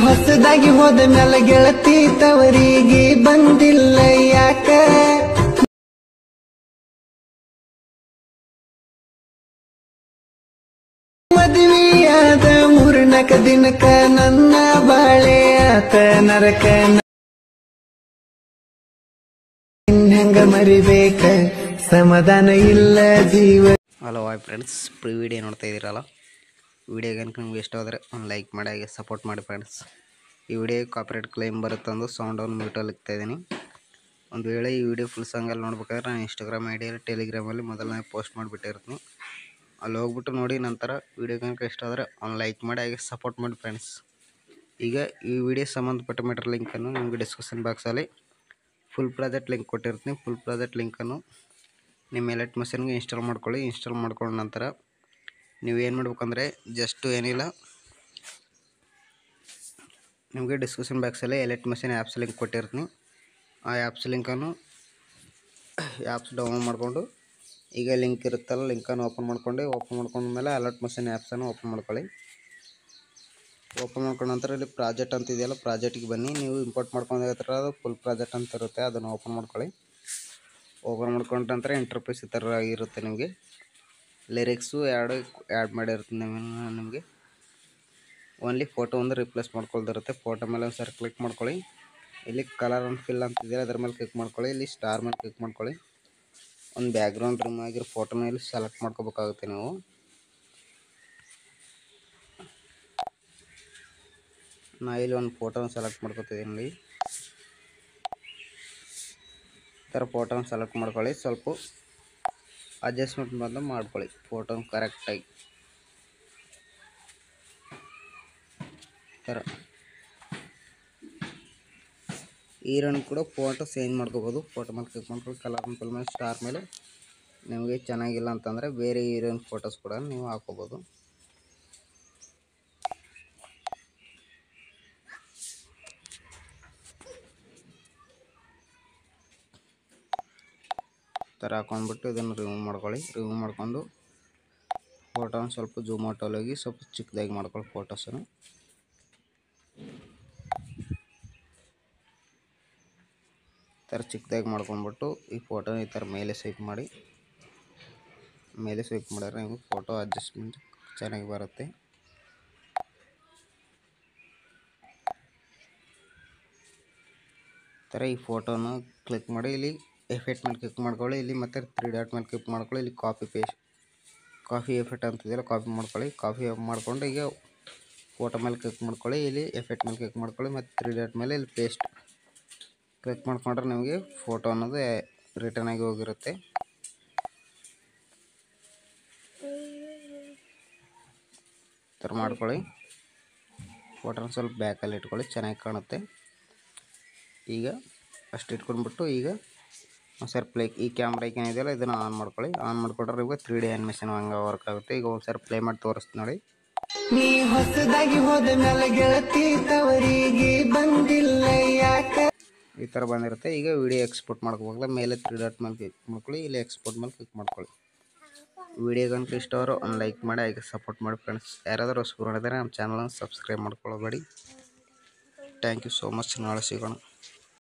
ಹೊಸದಾಗಿ ಹೋದ ಮ್ಯಾಲ ಗೆಳತಿ ತವರಿಗೆ ಬಂದಿಲ್ಲ ಯಾಕ ಮದುವೆಯಾದ 3-4 ದಿನಕ್ಕ ನನ್ನ ಬಾಳೆ ಆತ ನರಕ ಹೆಂಗ ಮರಿಬೇಕ ಸಮಾಧಾನ ಇಲ್ಲ ಜೀವ. ಹಲೋ ಹಾಯ್ ಫ್ರೆಂಡ್ಸ್, ಪ್ರೀ ವಿಡಿಯೋ ನೋಡ್ತಾ ಇದ್ದೀರಲ್ಲ, ವಿಡಿಯೋಗೆ ನಿಮ್ಗೆ ಇಷ್ಟ ಆದರೆ ಒಂದು ಲೈಕ್ ಮಾಡಿ ಹಾಗೆ ಸಪೋರ್ಟ್ ಮಾಡಿ ಫ್ರೆಂಡ್ಸ್. ಈ ವಿಡಿಯೋ ಕಾಪಿರೈಟ್ ಕ್ಲೈಮ್ ಬರುತ್ತಂದು ಸೌಂಡನ್ನು ಮ್ಯೂಟಲ್ಲಿ ಇಕ್ತಾ ಇದ್ದೀನಿ. ಒಂದು ವೇಳೆ ಈ ವಿಡಿಯೋ ಫುಲ್ ಸಾಂಗಲ್ಲಿ ನೋಡ್ಬೇಕಾದ್ರೆ ನಾನು ಇನ್ಸ್ಟಾಗ್ರಾಮ್ ಐಡಿಯಲ್ಲಿ ಟೆಲಿಗ್ರಾಮಲ್ಲಿ ಮೊದಲನೇ ಪೋಸ್ಟ್ ಮಾಡಿಬಿಟ್ಟಿರ್ತೀನಿ. ಅಲ್ಲಿ ಹೋಗ್ಬಿಟ್ಟು ನೋಡಿ, ನಂತರ ವಿಡಿಯೋ ಕనుక ಇಷ್ಟ ಆದರೆ ಒಂದು ಲೈಕ್ ಮಾಡಿ ಹಾಗೆ ಸಪೋರ್ಟ್ ಮಾಡಿ ಫ್ರೆಂಡ್ಸ್. ಈಗ ಈ ವಿಡಿಯೋ ಸಂಬಂಧಪಟ್ಟ ಮ್ಯಾಟರ್ ಲಿಂಕನ್ನು ನಿಮಗೆ ಡಿಸ್ಕ್ರಿಪ್ಷನ್ ಬಾಕ್ಸಲ್ಲಿ ಫುಲ್ ಪ್ರಾಜೆಕ್ಟ್ ಲಿಂಕ್ ಕೊಟ್ಟಿರ್ತೀನಿ. ಫುಲ್ ಪ್ರಾಜೆಕ್ಟ್ ಲಿಂಕನ್ನು ನಿಮ್ಮ ಎಲೆಕ್ಟ್ ಮಷಿನ್ಗೆ ಇನ್ಸ್ಟಾಲ್ ಮಾಡ್ಕೊಳ್ಳಿ. ಇನ್ಸ್ಟಾಲ್ ಮಾಡ್ಕೊಂಡ ನಂತರ ನೀವೇನು ಮಾಡ್ಬೇಕಂದ್ರೆ, ಜಸ್ಟು ಏನಿಲ್ಲ, ನಿಮಗೆ ಡಿಸ್ಕ್ರಿಪ್ಷನ್ ಬಾಕ್ಸಲ್ಲಿ ಎಲೆಕ್ಟ್ ಮಷಿನ್ ಆ್ಯಪ್ಸ್ ಲಿಂಕ್ ಕೊಟ್ಟಿರ್ತೀನಿ. ಆ ಆ್ಯಪ್ಸ್ ಲಿಂಕನ್ನು ಆ್ಯಪ್ಸ್ ಡೌನ್ಲೋಡ್ ಮಾಡಿಕೊಂಡು, ಈಗ ಲಿಂಕ್ ಇರುತ್ತಲ್ಲ, ಲಿಂಕನ್ನು ಓಪನ್ ಮಾಡ್ಕೊಂಡ್ಮೇಲೆ ಅಲರ್ಟ್ ಮಷಿನ್ ಆ್ಯಪ್ಸನ್ನು ಓಪನ್ ಮಾಡ್ಕೊಳ್ಳಿ. ಓಪನ್ ಮಾಡ್ಕೊಂಡ ನಂತರ ಇಲ್ಲಿ ಪ್ರಾಜೆಕ್ಟ್ ಅಂತ ಇದೆಯಲ್ಲ, ಪ್ರಾಜೆಕ್ಟಿಗೆ ಬನ್ನಿ. ನೀವು ಇಂಪೋರ್ಟ್ ಮಾಡ್ಕೊಂಡಿರ್ತೀರ, ಅದು ಫುಲ್ ಪ್ರಾಜೆಕ್ಟ್ ಅಂತ ಇರುತ್ತೆ, ಅದನ್ನು ಓಪನ್ ಮಾಡ್ಕೊಳ್ಳಿ. ಓಪನ್ ಮಾಡ್ಕೊಂಡ ನಂತರ ಇಂಟರ್ಫೇಸ್ ಈ ಥರ ಆಗಿರುತ್ತೆ. ನಿಮಗೆ ಲಿರಿಕ್ಸು ಆ್ಯಡ್ ಮಾಡಿರ್ತೀನಿ. ನಿಮಗೆ ಓನ್ಲಿ ಫೋಟೋ ಒಂದು ರಿಪ್ಲೇಸ್ ಮಾಡ್ಕೊಳ್ದಿರುತ್ತೆ. ಫೋಟೋ ಮೇಲೆ ಒಂದು ಸರಿ ಕ್ಲಿಕ್ ಮಾಡ್ಕೊಳ್ಳಿ. ಇಲ್ಲಿ ಕಲರ್ ಆ್ಯಂಡ್ ಫಿಲ್ ಅಂತಿದೆ, ಅದರ ಮೇಲೆ ಕ್ಲಿಕ್ ಮಾಡ್ಕೊಳ್ಳಿ. ಇಲ್ಲಿ ಸ್ಟಾರ್ ಮೇಲೆ ಕ್ಲಿಕ್ ಮಾಡ್ಕೊಳ್ಳಿ. ಒಂದು ಬ್ಯಾಕ್ಗ್ರೌಂಡ್ ರಿಮೂವ್ ಆಗಿರೋ ಫೋಟೋನ ಇಲ್ಲಿ ಸೆಲೆಕ್ಟ್ ಮಾಡ್ಕೋಬೇಕಾಗುತ್ತೆ. ನೀವು ನಾ ಇಲ್ಲಿ ಒಂದು ಫೋಟೋನ ಸೆಲೆಕ್ಟ್ ಮಾಡ್ಕೊತಿದ್ದೀನಿ. ಈ ಥರ ಫೋಟೋನ ಸೆಲೆಕ್ಟ್ ಮಾಡ್ಕೊಳ್ಳಿ. ಸ್ವಲ್ಪ ಅಡ್ಜಸ್ಟ್ಮೆಂಟ್ ಬಂದು ಮಾಡ್ಕೊಳ್ಳಿ ಫೋಟೋನ ಕರೆಕ್ಟಾಗಿ. ಥರ ಈರನ್ನು ಕೂಡ ಫೋಟೋ ಚೇಂಜ್ ಮಾಡ್ಕೋಬೋದು. ಫೋಟೋ ಮೇಲೆ ಕ್ಲಿಕ್ ಮಾಡ್ಕೊಳ್ಳಿ, ಕಲರ್ ಫಿಲ್ ಮೇಲೆ ಸ್ಟಾರ್ ಮೇಲೆ. ನಿಮಗೆ ಚೆನ್ನಾಗಿಲ್ಲ ಅಂತಂದರೆ ಬೇರೆ ಹೀರೋಯಿನ್ ಫೋಟೋಸ್ ಕೂಡ ನೀವು ಹಾಕೋಬೋದು. ಥರ ಹಾಕೊಂಡ್ಬಿಟ್ಟು ಇದನ್ನು ರಿಮೂವ್ ಮಾಡ್ಕೊಳ್ಳಿ. ರಿಮೂವ್ ಮಾಡ್ಕೊಂಡು ಫೋಟೋನ ಸ್ವಲ್ಪ ಜೂಮ್ ಔಟಲ್ಲಿ ಹೋಗಿ ಸ್ವಲ್ಪ ಚಿಕ್ಕದಾಗಿ ಮಾಡ್ಕೊಳ್ಳಿ ಫೋಟೋಸನ್ನು. ಥರ ಚಿಕ್ಕದಾಗಿ ಮಾಡ್ಕೊಂಡ್ಬಿಟ್ಟು ಈ ಫೋಟೋನ ಈ ಥರ ಮೇಲೆ ಸ್ವೈಪ್ ಮಾಡಿ. ಮೇಲೆ ಸ್ವೈಪ್ ಮಾಡಿದ್ರೆ ನಿಮಗೆ ಫೋಟೋ ಅಡ್ಜಸ್ಟ್ಮೆಂಟ್ ಚೆನ್ನಾಗಿ ಬರುತ್ತೆ. ಥರ ಈ ಫೋಟೋನ ಕ್ಲಿಕ್ ಮಾಡಿ, ಇಲ್ಲಿ ಎಫೆಕ್ಟ್ ಮೇಲೆ ಕ್ಲಿಕ್ ಮಾಡ್ಕೊಳ್ಳಿ. ಇಲ್ಲಿ ಮತ್ತು 3 ಡಾಟ್ ಮೇಲೆ ಕ್ಲಿಕ್ ಮಾಡ್ಕೊಳ್ಳಿ. ಇಲ್ಲಿ ಕಾಫಿ ಎಫೆಕ್ಟ್ ಅಂತಿದೆಯಲ್ಲ, ಕಾಪಿ ಮಾಡ್ಕೊಳ್ಳಿ. ಕಾಫಿ ಮಾಡ್ಕೊಂಡು ಈಗ ಫೋಟೋ ಮೇಲೆ ಕ್ಲಿಕ್ ಮಾಡ್ಕೊಳ್ಳಿ. ಇಲ್ಲಿ ಎಫೆಕ್ಟ್ ಮೇಲೆ ಕ್ಲಿಕ್ ಮಾಡ್ಕೊಳ್ಳಿ ಮತ್ತು 3 ಡಾಟ್ ಮೇಲೆ ಇಲ್ಲಿ ಪೇಸ್ಟ್ ಕ್ಲಿಕ್ ಮಾಡ್ಕೊಂಡ್ರೆ ನಿಮಗೆ ಫೋಟೋ ಅನ್ನೋದು ರಿಟರ್ನ್ ಆಗಿ ಹೋಗಿರುತ್ತೆ. ಥರ ಮಾಡ್ಕೊಳ್ಳಿ. ಫೋಟೋನ ಸ್ವಲ್ಪ ಬ್ಯಾಕಲ್ಲಿ ಇಟ್ಕೊಳ್ಳಿ, ಚೆನ್ನಾಗಿ ಕಾಣುತ್ತೆ. ಈಗ ಅಷ್ಟು ಇಟ್ಕೊಂಡ್ಬಿಟ್ಟು ಈಗ ಒಂದ್ಸರಿ ಈ ಕ್ಯಾಮ್ರಾ ಐಕನ್ ಇದೆಯಲ್ಲ, ಇದನ್ನು ಆನ್ ಮಾಡ್ಕೊಳ್ಳಿ. ಆನ್ ಮಾಡ್ಕೊಂಡ್ರೆ ನಿಮಗೆ 3D ಆ್ಯನಿಮೇಷನ್ ಹಂಗೆ ವರ್ಕ್ ಆಗುತ್ತೆ. ಈಗ ಒಂದ್ಸರಿ ಪ್ಲೇ ಮಾಡಿ ತೋರಿಸ್ತೀನಿ ನೋಡಿ. ನೀ ಹೊಸದಾಗಿ ಹೋದ ಮ್ಯಾಲ ಗೆಳತಿ ತವರಿಗೆ ಬಂದಿಲ್ಲ ಯಾಕ ಈ ಥರ ಬಂದಿರುತ್ತೆ. ಈಗ ವಿಡಿಯೋ ಎಕ್ಸ್ಪೋರ್ಟ್ ಮಾಡ್ಕೋಬೇಕಲ್ಲ, ಮೇಲೆ 3 ಡಾಟ್ ಮೇಲೆ ಕ್ಲಿಕ್ ಮಾಡ್ಕೊಳ್ಳಿ. ಇಲ್ಲಿ ಎಕ್ಸ್ಪೋರ್ಟ್ ಮೇಲೆ ಕ್ಲಿಕ್ ಮಾಡ್ಕೊಳ್ಳಿ. ವಿಡಿಯೋ ಗಂಟು ಇಷ್ಟ ಅವರು ಒಂದು ಲೈಕ್ ಮಾಡಿ ಹಾಗೆ ಸಪೋರ್ಟ್ ಮಾಡಿ ಫ್ರೆಂಡ್ಸ್. ಯಾರಾದರೂ ಹೊಸಬರು ನೋಡಿದರೆ ನಮ್ಮ ಚಾನಲನ್ನು ಸಬ್ಸ್ಕ್ರೈಬ್ ಮಾಡ್ಕೊಳ್ಳಬೇಡಿ. Thank you so much. ನಾಳೆ ಸಿಗೋಣ.